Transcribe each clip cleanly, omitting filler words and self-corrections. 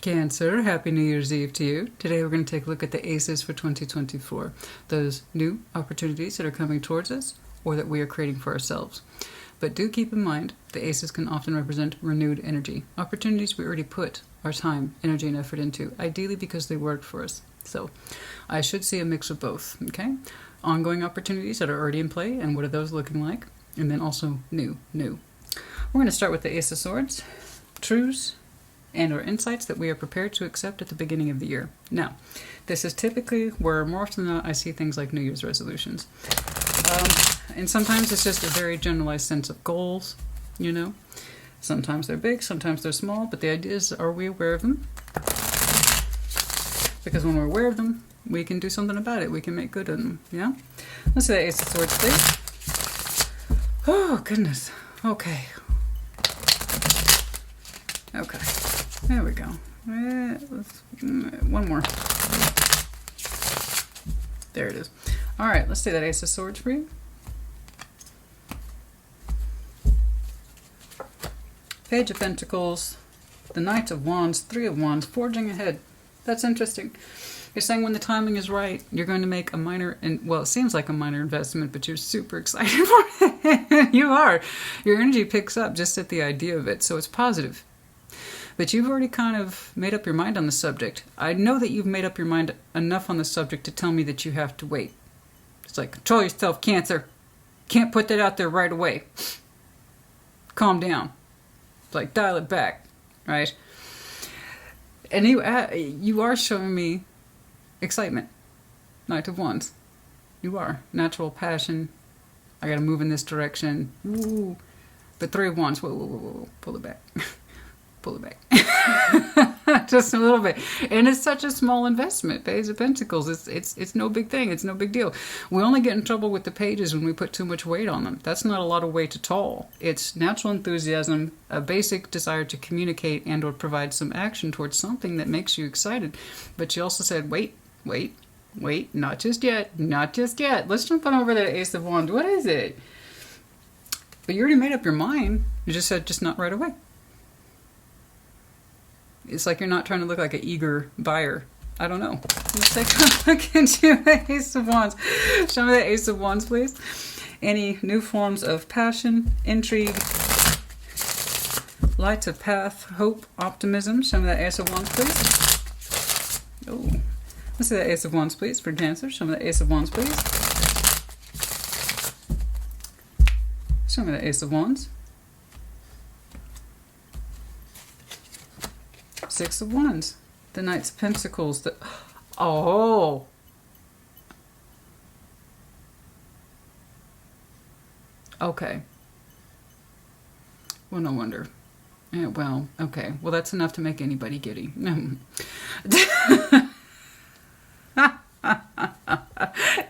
Cancer, Happy New Year's Eve to you. Today we're going to take a look at the aces for 2024. Those new opportunities that are coming towards us or that we are creating for ourselves. But do keep in mind, the aces can often represent renewed energy. Opportunities we already put our time, energy, and effort into, ideally because they worked for us. So I should see a mix of both, okay? Ongoing opportunities that are already in play, and what are those looking like? And then also new. We're going to start with the Ace of Swords, truths, and or insights that we are prepared to accept at the beginning of the year. Now, this is typically where more often than not I see things like New Year's resolutions. And sometimes it's just a very generalized sense of goals, you know. Sometimes they're big, sometimes they're small, but the idea is, are we aware of them? Because when we're aware of them, we can do something about it. We can make good of them, yeah? Let's see that Ace of Swords, please. Oh, goodness. Okay. There we go. One more. There it is. All right, let's do that Ace of Swords for you. Page of Pentacles, the Knight of Wands, Three of Wands, forging ahead. That's interesting. You're saying when the timing is right, you're going to make a minor, well, it seems like a minor investment, but you're super excited for it. You are. Your energy picks up just at the idea of it, so it's positive. But you've already kind of made up your mind on the subject. I know that you've made up your mind enough on the subject to tell me that you have to wait. It's like, control yourself, Cancer. Can't put that out there right away. Calm down. It's like, dial it back, right? And you are showing me excitement. Knight of Wands. You are. Natural passion. I gotta move in this direction. Ooh. But Three of Wands. Whoa. Pull it back. Pull it back. Just a little bit. And it's such a small investment. Page of Pentacles. It's no big thing. It's no big deal. We only get in trouble with the pages when we put too much weight on them. That's not a lot of weight at all. It's natural enthusiasm, a basic desire to communicate and or provide some action towards something that makes you excited. But you also said, wait, not just yet. Let's jump on over to the Ace of Wands. What is it? But you already made up your mind. You just said, just not right away. It's like you're not trying to look like an eager buyer. I don't know. Let's take a look into the Ace of Wands. Show me the Ace of Wands, please. Any new forms of passion, intrigue, light of path, hope, optimism. Show me that Ace of Wands, please. Oh, let's see that Ace of Wands, please, for Cancer. Show me the Ace of Wands, please. Show me the Ace of Wands. Six of Wands, the Knights of Pentacles, oh, okay, well, no wonder, yeah, well, okay, well, that's enough to make anybody giddy.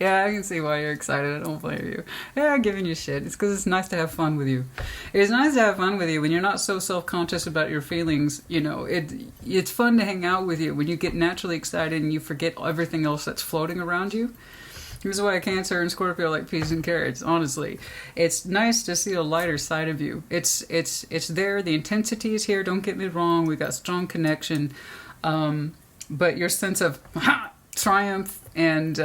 Yeah, I can see why you're excited. I don't blame you. Yeah, I'm giving you shit. It's because it's nice to have fun with you. It's nice to have fun with you when you're not so self-conscious about your feelings. You know, it's fun to hang out with you when you get naturally excited and you forget everything else that's floating around you. Here's why Cancer and Scorpio like peas and carrots, honestly. It's nice to see a lighter side of you. It's there. The intensity is here. Don't get me wrong. We got strong connection. But your sense of triumph and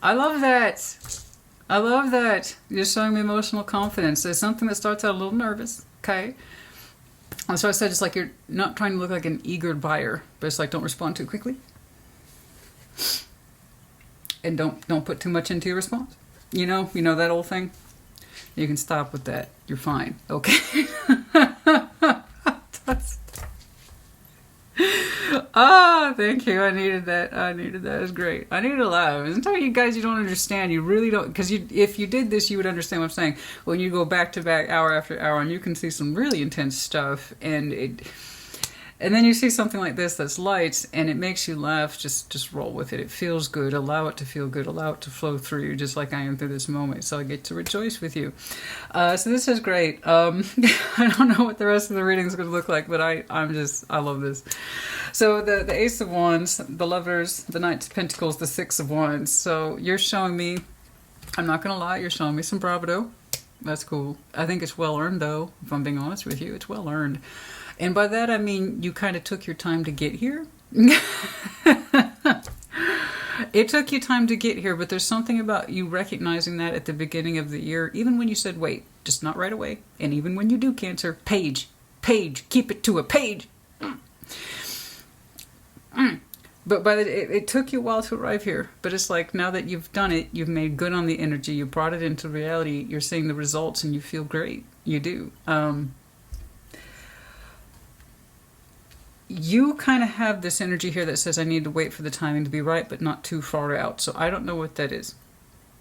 I love that. You're showing me emotional confidence. There's something that starts out a little nervous, okay? That's why I said it's like you're not trying to look like an eager buyer, but it's like don't respond too quickly. And don't put too much into your response. You know that old thing? You can stop with that. You're fine. Okay. Oh, thank you. I needed that. It was great. I needed a laugh. I'm telling you guys, you don't understand. You really don't. Because if you did this, you would understand what I'm saying. When you go back to back, hour after hour, and you can see some really intense stuff, and then you see something like this that's light, and it makes you laugh. Just roll with it. It feels good. Allow it to feel good. Allow it to flow through you, just like I am through this moment. So I get to rejoice with you. So this is great. I don't know what the rest of the reading is going to look like, but I love this. So the Ace of Wands, the Lovers, the Knights of Pentacles, the Six of Wands. So you're showing me, I'm not going to lie, you're showing me some bravado. That's cool. I think it's well earned, though, if I'm being honest with you. It's well earned. And by that I mean you kind of took your time to get here. It took you time to get here, but there's something about you recognizing that at the beginning of the year, even when you said, wait, just not right away. And even when you do, Cancer, page, keep it to a page. But it took you a while to arrive here. But it's like now that you've done it, you've made good on the energy, you brought it into reality, you're seeing the results, and you feel great. You do. You kind of have this energy here that says I need to wait for the timing to be right, but not too far out. So I don't know what that is.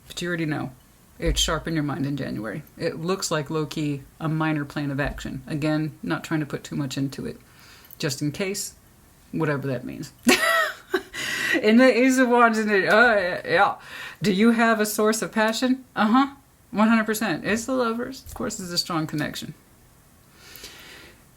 But you already know. It's sharp in your mind in January. It looks like low-key a minor plan of action. Again, not trying to put too much into it. Just in case, whatever that means. And the Ace of Wands in it, yeah. Do you have a source of passion? 100%. It's the Lovers. Of course, it's a strong connection.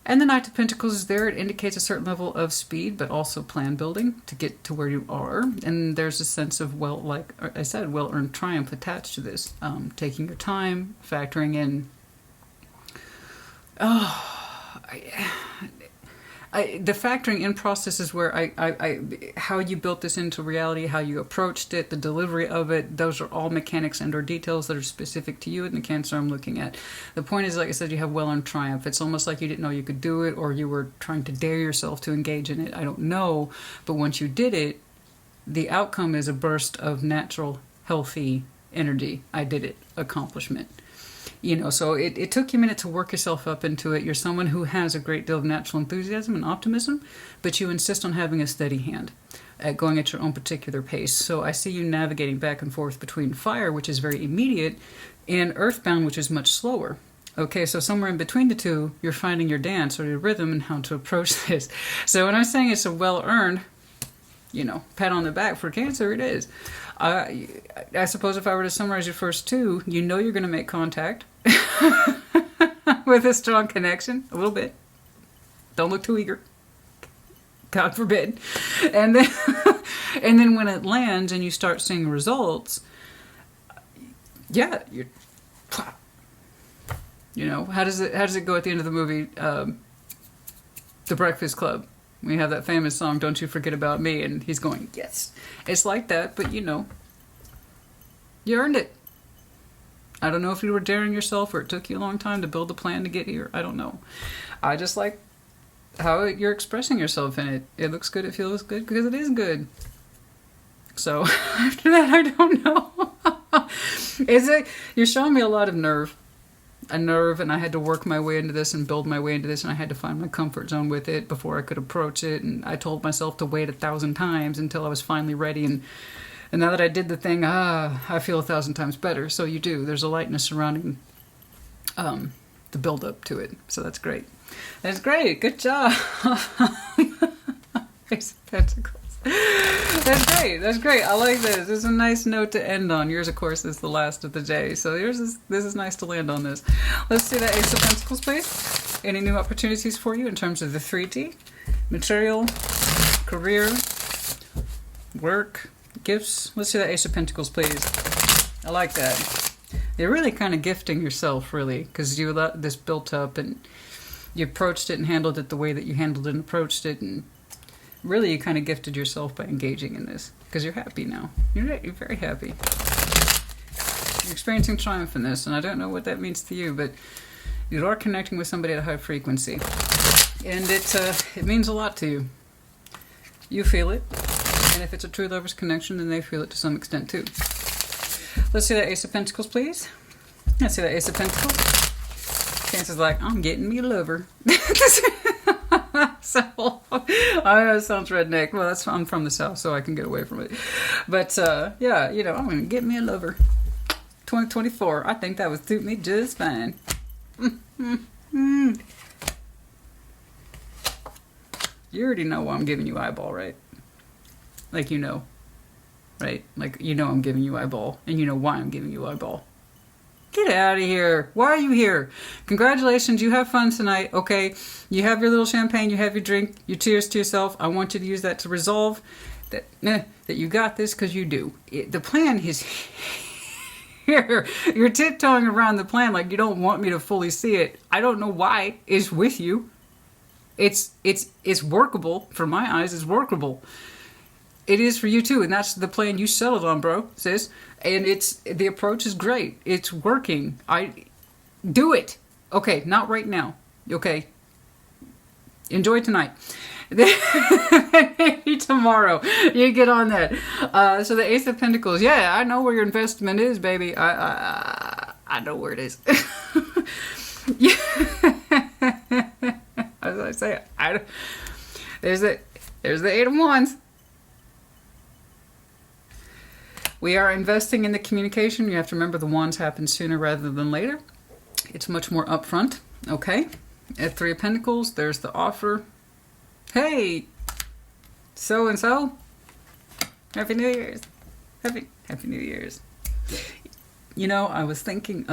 And the Knight of Pentacles is there. It indicates a certain level of speed, but also plan building to get to where you are. And there's a sense of, well, like I said, well-earned triumph attached to this. Taking your time, factoring in... the factoring in process is where how you built this into reality, how you approached it, the delivery of it, those are all mechanics and or details that are specific to you and the Cancer I'm looking at. The point is, like I said, you have well-earned triumph. It's almost like you didn't know you could do it, or you were trying to dare yourself to engage in it. I don't know, but once you did it, the outcome is a burst of natural, healthy energy. I did it. Accomplishment. You know, so it took you a minute to work yourself up into it. You're someone who has a great deal of natural enthusiasm and optimism, but you insist on having a steady hand, at going at your own particular pace. So I see you navigating back and forth between fire, which is very immediate, and earthbound, which is much slower. Okay, so somewhere in between the two, you're finding your dance or your rhythm and how to approach this. So when I'm saying it's a well-earned, you know, pat on the back for Cancer, it is. I suppose if I were to summarize your first two, you know you're going to make contact with a strong connection, a little bit. Don't look too eager. God forbid. And then, and then when it lands and you start seeing results, yeah, you're, you know, how does it go at the end of the movie, The Breakfast Club? We have that famous song, Don't You Forget About Me, and he's going, yes. It's like that, but you know, you earned it. I don't know if you were daring yourself or it took you a long time to build a plan to get here. I don't know. I just like how you're expressing yourself in it. It looks good, it feels good, because it is good. So, after that, I don't know. You're showing me a lot of nerve. And I had to work my way into this and build my way into this, and I had to find my comfort zone with it before I could approach it, and I told myself to wait 1,000 times until I was finally ready, and now that I did the thing, I feel 1,000 times better. So you do. There's a lightness surrounding the build up to it. So that's great. That's great. Good job. Ace of Pentacles. That's great. That's great. I like this. This is a nice note to end on. Yours, of course, is the last of the day. So this is nice to land on this. Let's see that Ace of Pentacles, please. Any new opportunities for you in terms of the 3D? Material, career, work, gifts. Let's see that Ace of Pentacles, please. I like that. You're really kind of gifting yourself, really, because you let this built up and you approached it and handled it the way that you handled it and approached it, and really you kind of gifted yourself by engaging in this, because you're happy now. You're very happy. You're experiencing triumph in this, and I don't know what that means to you, but you are connecting with somebody at a high frequency, and it means a lot to you. You feel it, and if it's a true lover's connection, then they feel it to some extent too. Let's see that Ace of Pentacles, please. Let's see that Ace of Pentacles. Cancer's like, I'm getting me a lover. So, I know it sounds redneck. Well, I'm from the South, so I can get away from it. But, yeah, you know, I'm going to get me a lover. 2024, I think that would suit me just fine. You already know why I'm giving you eyeball, right? Like, you know. Right? Like, you know I'm giving you eyeball, and you know why I'm giving you eyeball. Get out of here. Why are you here? Congratulations, you have fun tonight, okay? You have your little champagne, you have your drink, you cheers to yourself. I want you to use that to resolve that you got this, because you do. The plan is here. You're tiptoeing around the plan like you don't want me to fully see it. I don't know why it's with you. It's workable. For my eyes, it's workable. It is for you too, and that's the plan you settled on, bro, sis. And the approach is great. It's working. Do it. Okay, not right now. Okay. Enjoy tonight. Maybe tomorrow you get on that. So the Ace of Pentacles. Yeah, I know where your investment is, baby. I know where it is. Yeah. As I say, there's the Eight of Wands. We are investing in the communication. You have to remember the wands happen sooner rather than later. It's much more upfront. Okay. At Three of Pentacles, there's the offer. Hey, so and so. Happy New Year's. Happy New Year's. You know, I was thinking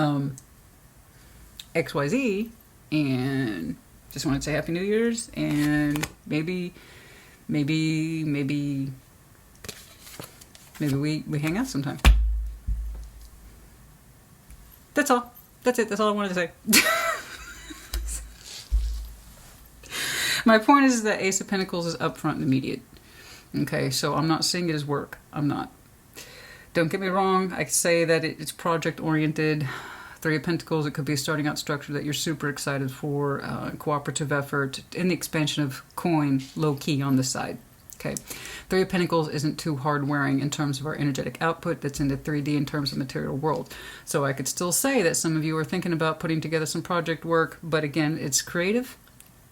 XYZ, and just wanted to say Happy New Year's, and maybe we hang out sometime. That's all. That's it. That's all I wanted to say. My point is that Ace of Pentacles is upfront and immediate. Okay, so I'm not seeing it as work. I'm not. Don't get me wrong. I could say that it's project-oriented. Three of Pentacles, it could be a starting out structure that you're super excited for, cooperative effort, and the expansion of coin low-key on the side. Okay, Three of Pentacles isn't too hard-wearing in terms of our energetic output that's in the 3D in terms of material world. So I could still say that some of you are thinking about putting together some project work, but again, it's creative,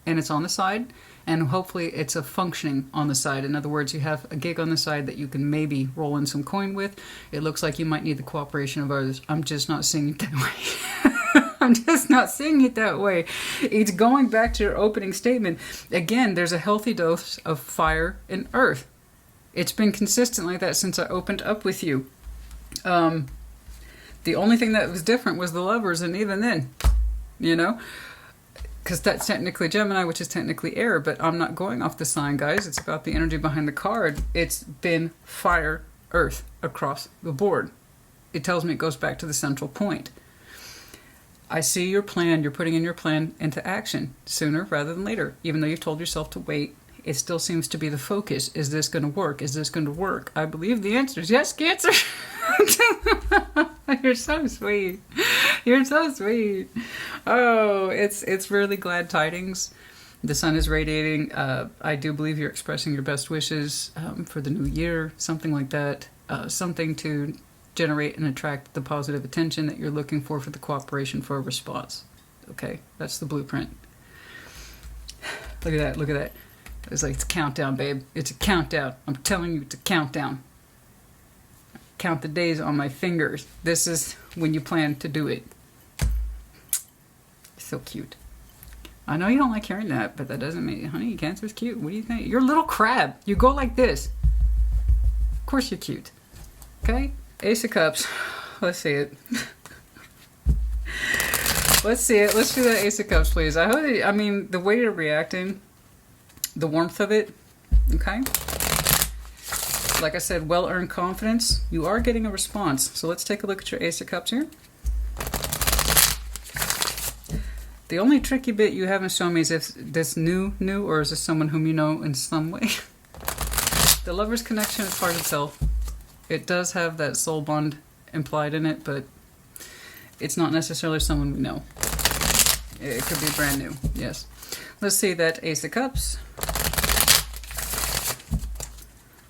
and it's on the side, and hopefully it's a functioning on the side. In other words, you have a gig on the side that you can maybe roll in some coin with. It looks like you might need the cooperation of others. I'm just not seeing it that way. I'm just not seeing it that way. It's going back to your opening statement. Again, there's a healthy dose of fire and earth. It's been consistent like that since I opened up with you. The only thing that was different was the Lovers, and even then, you know, because that's technically Gemini, which is technically air, but I'm not going off the sign, guys. It's about the energy behind the card. It's been fire, earth across the board. It tells me it goes back to the central point. I see your plan. You're putting in your plan into action sooner rather than later. Even though you've told yourself to wait, it still seems to be the focus. Is this going to work? Is this going to work? I believe the answer is yes, Cancer. You're so sweet. You're so sweet. Oh, it's really glad tidings. The sun is radiating. I do believe you're expressing your best wishes for the new year, something like that. Something to generate and attract the positive attention that you're looking for the cooperation for a response. Okay, that's the blueprint. Look at that, look at that. It's like, it's a countdown, babe. It's a countdown. I'm telling you, it's a countdown. Count the days on my fingers. This is when you plan to do it. So cute. I know you don't like hearing that, but that doesn't mean, honey, Cancer's cute. What do you think? You're a little crab. You go like this. Of course you're cute. Okay? Ace of Cups. Let's see it. Let's see it. Let's do that Ace of Cups, please. I mean, the way you're reacting, the warmth of it, okay? Like I said, well-earned confidence. You are getting a response. So let's take a look at your Ace of Cups here. The only tricky bit you haven't shown me is if this new, or is this someone whom you know in some way? The Lover's connection is hard to tell. It does have that soul bond implied in it, but it's not necessarily someone we know. It could be brand new, yes. Let's see that Ace of Cups.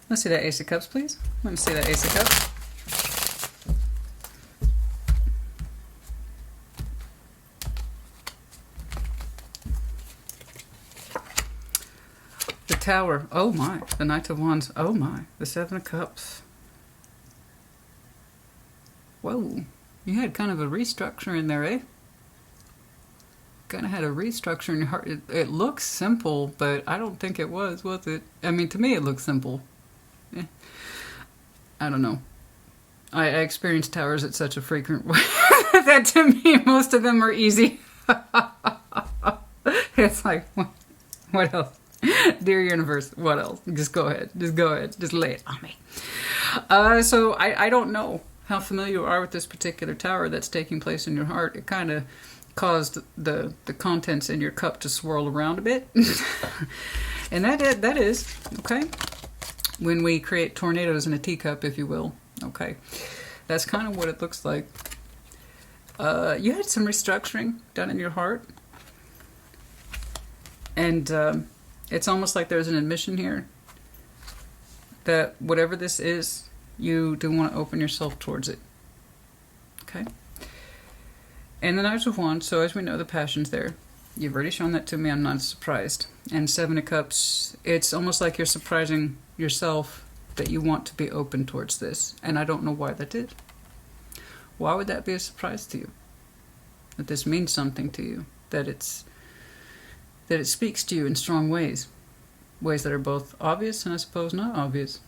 Let's see that Ace of Cups, please. Let me see that Ace of Cups. The Tower. Oh my. The Knight of Wands. Oh my. The Seven of Cups. Whoa. You had kind of a restructure in there, eh? Kind of had a restructure in your heart. It looks simple, but I don't think it was it? I mean, to me it looks simple. Eh. I don't know. I experience towers at such a frequent way that to me most of them are easy. It's like, what else? Dear universe, what else? Just go ahead. Just go ahead. Just lay it on me. So I don't know how familiar you are with this particular tower that's taking place in your heart. It kind of caused the contents in your cup to swirl around a bit. And that is, okay, when we create tornadoes in a teacup, if you will. Okay, that's kind of what it looks like. You had some restructuring done in your heart. And it's almost like there's an admission here that whatever this is, you do want to open yourself towards it. Okay? And the Knight of Wands, so as we know, the passion's there. You've already shown that to me, I'm not surprised. And Seven of Cups, it's almost like you're surprising yourself that you want to be open towards this. And I don't know why that is. Why would that be a surprise to you? That this means something to you. That it speaks to you in strong ways. Ways that are both obvious and I suppose not obvious.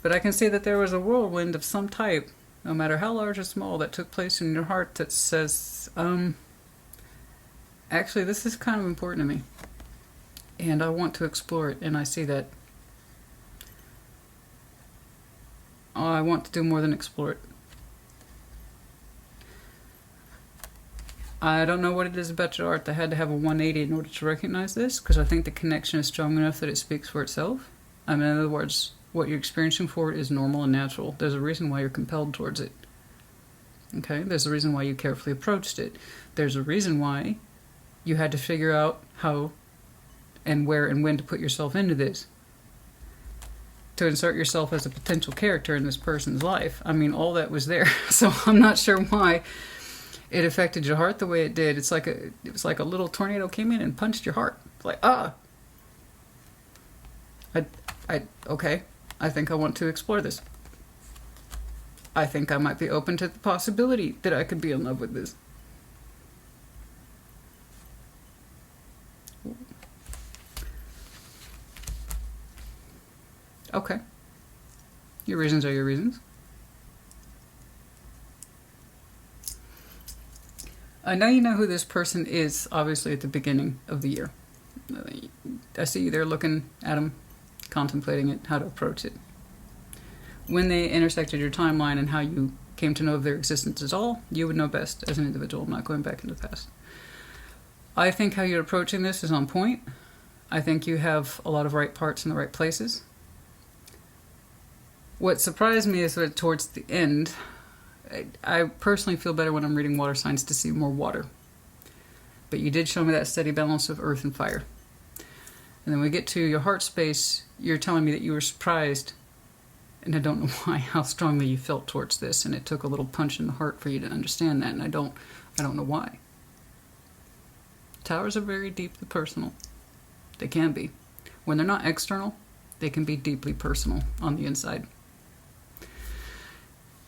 But I can see that there was a whirlwind of some type, no matter how large or small, that took place in your heart that says, actually this is kind of important to me. And I want to explore it, and I see that. I want to do more than explore it. I don't know what it is about your art that had to have a 180 in order to recognize this, because I think the connection is strong enough that it speaks for itself. I mean, in other words, what you're experiencing for it is normal and natural. There's a reason why you're compelled towards it. Okay? There's a reason why you carefully approached it. There's a reason why you had to figure out how and where and when to put yourself into this. To insert yourself as a potential character in this person's life. I mean, all that was there. So I'm not sure why it affected your heart the way it did. It was like a little tornado came in and punched your heart. It's like, okay, I think I want to explore this. I think I might be open to the possibility that I could be in love with this. Okay. Your reasons are your reasons. I know you know who this person is, obviously, at the beginning of the year. I see you there looking at them, contemplating it, how to approach it. When they intersected your timeline and how you came to know of their existence at all, you would know best as an individual. I'm not going back into the past. I think how you're approaching this is on point. I think you have a lot of right parts in the right places. What surprised me is that towards the end, I personally feel better when I'm reading water signs to see more water. But you did show me that steady balance of earth and fire. And then we get to your heart space, you're telling me that you were surprised, and I don't know why, how strongly you felt towards this, and it took a little punch in the heart for you to understand that, and I don't know why. Towers are very deeply personal. They can be. When they're not external, they can be deeply personal on the inside.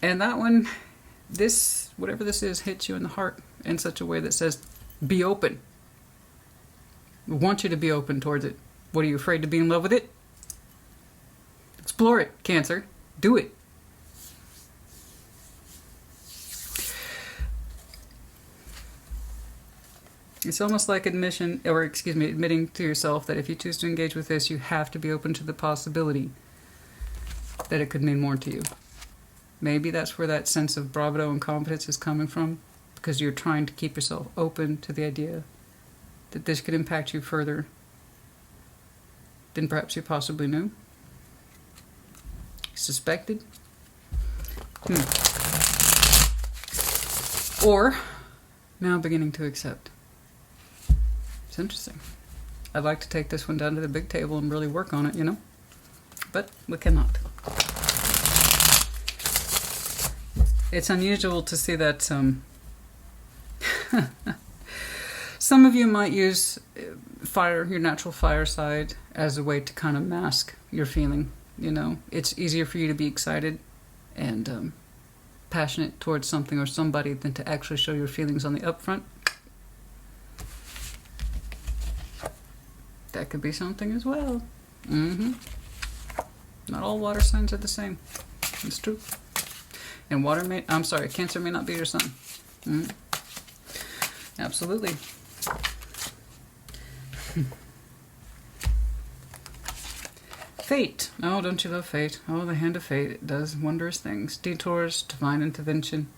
And that one, this, whatever this is, hits you in the heart in such a way that says, be open. We want you to be open towards it. What, are you afraid to be in love with it? Explore it, Cancer. Do it. It's almost like admitting to yourself that if you choose to engage with this, you have to be open to the possibility that it could mean more to you. Maybe that's where that sense of bravado and confidence is coming from, because you're trying to keep yourself open to the idea that this could impact you further than perhaps you possibly knew, suspected, or now beginning to accept. It's interesting. I'd like to take this one down to the big table and really work on it, you know, but we cannot. It's unusual to see that some of you might use fire, your natural fire side, as a way to kind of mask your feeling, you know. It's easier for you to be excited and passionate towards something or somebody than to actually show your feelings on the upfront. That could be something as well. Not all water signs are the same. It's true. And Cancer may not be your sun. Absolutely. Fate. Oh, don't you love fate? Oh, the hand of fate. It does wondrous things. Detours, divine intervention.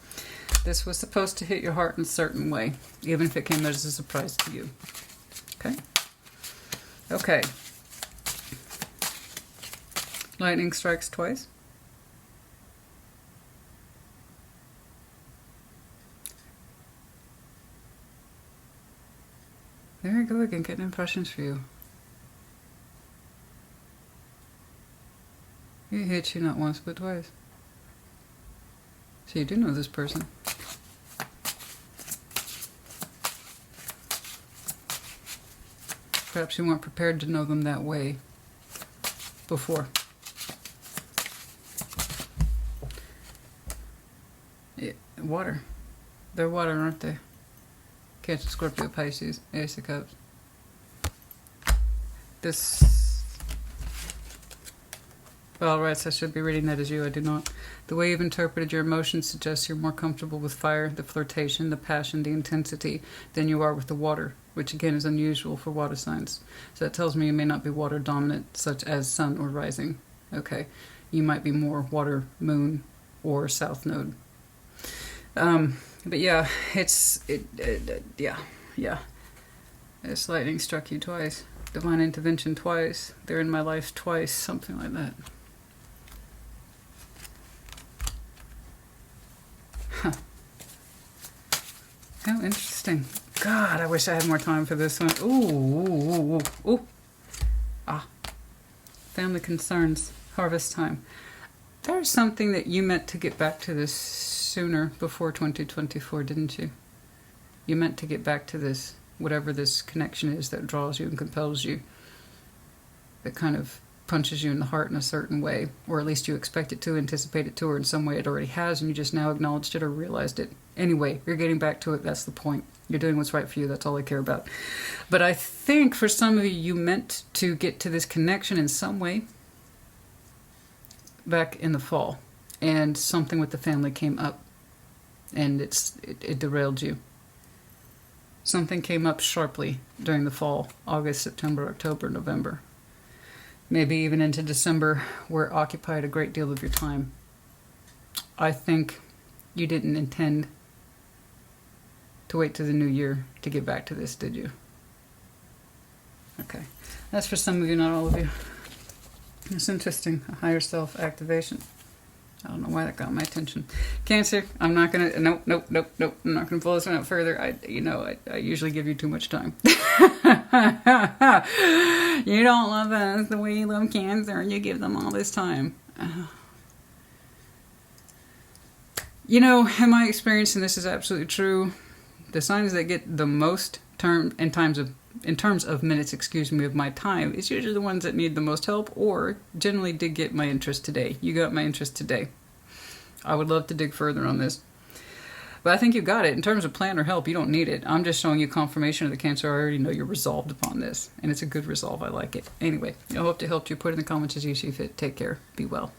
This was supposed to hit your heart in a certain way, even if it came as a surprise to you. Okay? Okay. Lightning strikes twice. There you go again, getting impressions for you. He hit you not once but twice. So you do know this person. Perhaps you weren't prepared to know them that way before. Yeah, water. They're water, aren't they? Cancer, Scorpio, Pisces, Ace of Cups. Well, right, so I should be reading that as you. I do not. The way you've interpreted your emotions suggests you're more comfortable with fire, the flirtation, the passion, the intensity, than you are with the water, which again is unusual for water signs. So that tells me you may not be water dominant, such as sun or rising. Okay. You might be more water, moon, or south node. But yeah, yeah. This lightning struck you twice. Divine intervention twice. They're in my life twice. Something like that. Huh. How interesting. God, I wish I had more time for this one. Ooh. Ah. Family concerns. Harvest time. There's something that you meant to get back to this sooner before 2024, didn't you? You meant to get back to this, whatever this connection is that draws you and compels you, that kind of punches you in the heart in a certain way, or at least you expect it to, anticipate it to, or in some way it already has, and you just now acknowledged it or realized it. Anyway, you're getting back to it. That's the point. You're doing what's right for you. That's all I care about. But I think for some of you, you meant to get to this connection in some way back in the fall, and something with the family came up, and it derailed you. Something came up sharply during the fall, August, September, October, November, maybe even into December, where it occupied a great deal of your time. I think you didn't intend to wait to the new year to get back to this, did you? Okay. That's for some of you, not all of you. It's interesting. A higher self activation. I don't know why that got my attention. Cancer, I'm not going to... Nope. I'm not going to pull this one out further. I usually give you too much time. You don't love us the way you love Cancer. You give them all this time. In my experience, and this is absolutely true, the signs that get the most in terms of minutes, of my time, is usually the ones that need the most help, or generally did get my interest today. You got my interest today. I would love to dig further on this, but I think you got it. In terms of plan or help, you don't need it. I'm just showing you confirmation of the Cancer. I already know you're resolved upon this, and it's a good resolve. I like it. Anyway, I hope to help you. Put in the comments as you see fit. Take care. Be well.